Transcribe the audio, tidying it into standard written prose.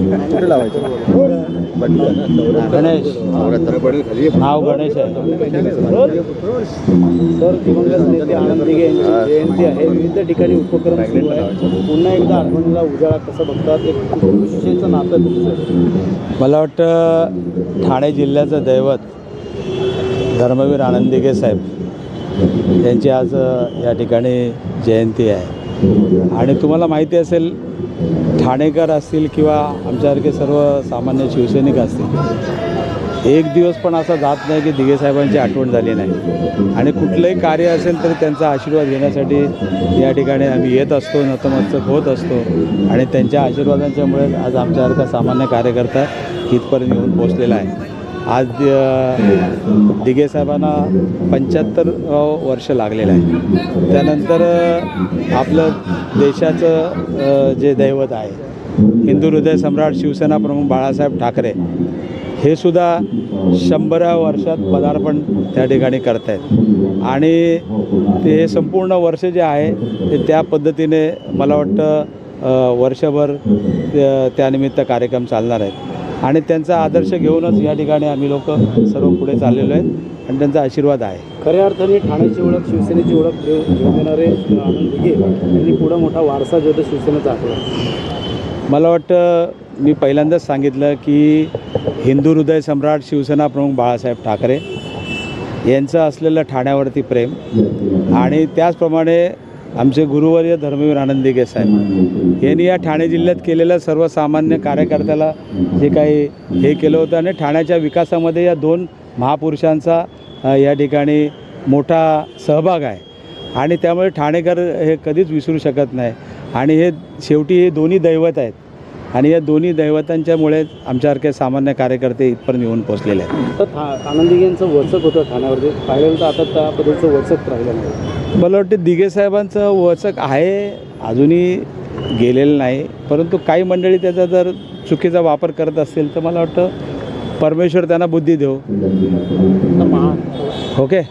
कुठे लावायचं? गणेश नाव गणेश आहे. सर, दिवंगत नेते आनंद दिघे यांची जयंती आहे. विविध ठिकाणी उपक्रम सुरू आहे. पुन्हा एकदा आठवणीला उजाळा कसं बघतात? एक कुटुंबविषयीचं नातं तुमचं. मला वाटतं ठाणे जिल्ह्याचं दैवत धर्मवीर आनंद दिघे साहेब यांची आज या ठिकाणी जयंती आहे. आणि तुम्हाला माहिती असेल, ठाणेकर असतील किंवा आमच्यासारखे सर्वसामान्य शिवसैनिक असतील, एक दिवस पण असा जात नाही की दिघे साहेबांची आठवण झाली नाही. आणि कुठलंही कार्य असेल तर त्यांचा आशीर्वाद घेण्यासाठी या ठिकाणी आम्ही येत असतो, नतमस्तक होत असतो. आणि त्यांच्या आशीर्वादांच्यामुळे आज आमच्यासारखा सामान्य कार्यकर्ता इथपर्यंत येऊन पोचलेला आहे. आज दिघे साहेबांना 75 वर्ष लागलेलं आहे. त्यानंतर आपलं देशाचं जे दैवत आहे, हिंदू हृदय सम्राट शिवसेना प्रमुख बाळासाहेब ठाकरे, हे सुद्धा 100व्या वर्षात पदार्पण त्या ठिकाणी करत आहेत. आणि ते संपूर्ण वर्ष जे आहे ते त्या पद्धतीने मला वाटतं वर्षभर त्यानिमित्त कार्यक्रम चालणार आहेत. आणि त्यांचा आदर्श घेऊनच या ठिकाणी आम्ही लोक सर्व पुढे चाललेलो आहेत आणि त्यांचा आशीर्वाद आहे. खऱ्या अर्थाने ठाण्याची ओळख, शिवसेनेची ओळख घेऊन देणारे आनंद दिघे यांनी पुढं मोठा वारसा जो शिवसेनेचा आखला. मला वाटतं मी पहिल्यांदाच सांगितलं की हिंदू हृदय सम्राट शिवसेना प्रमुख बाळासाहेब ठाकरे यांचं असलेलं ठाण्यावरती प्रेम आणि त्याचप्रमाणे आमचे गुरुवर्य धर्मवीर आनंद दिघे साहेब यांनी या ठाणे जिल्ह्यात केलेलं सर्वसामान्य कार्यकर्त्याला जे काही हे केलं होतं आणि ठाण्याच्या विकासामध्ये या दोन महापुरुषांचा या ठिकाणी मोठा सहभाग आहे. आणि त्यामुळे ठाणेकर हे कधीच विसरू शकत नाही. आणि हे शेवटी हे दोन्ही दैवत आहेत आणि या दोन्ही दैवतांच्यामुळे आमच्यासारखे सामान्य कार्यकर्ते इथपर्यंत येऊन पोचलेले आहेत. तर आनंद दिघे यांचं वचक होतं ठाण्यावरती, पाहिलं तर आता त्या पद्धतीचं वचक राहिलं नाही. मला वाटतं दिघे साहेबांचं वचक आहे, अजूनही गेलेलं नाही. परंतु काही मंडळी त्याचा जर चुकीचा वापर करत असतील तर मला वाटतं परमेश्वर त्यांना बुद्धी देऊ. ओके.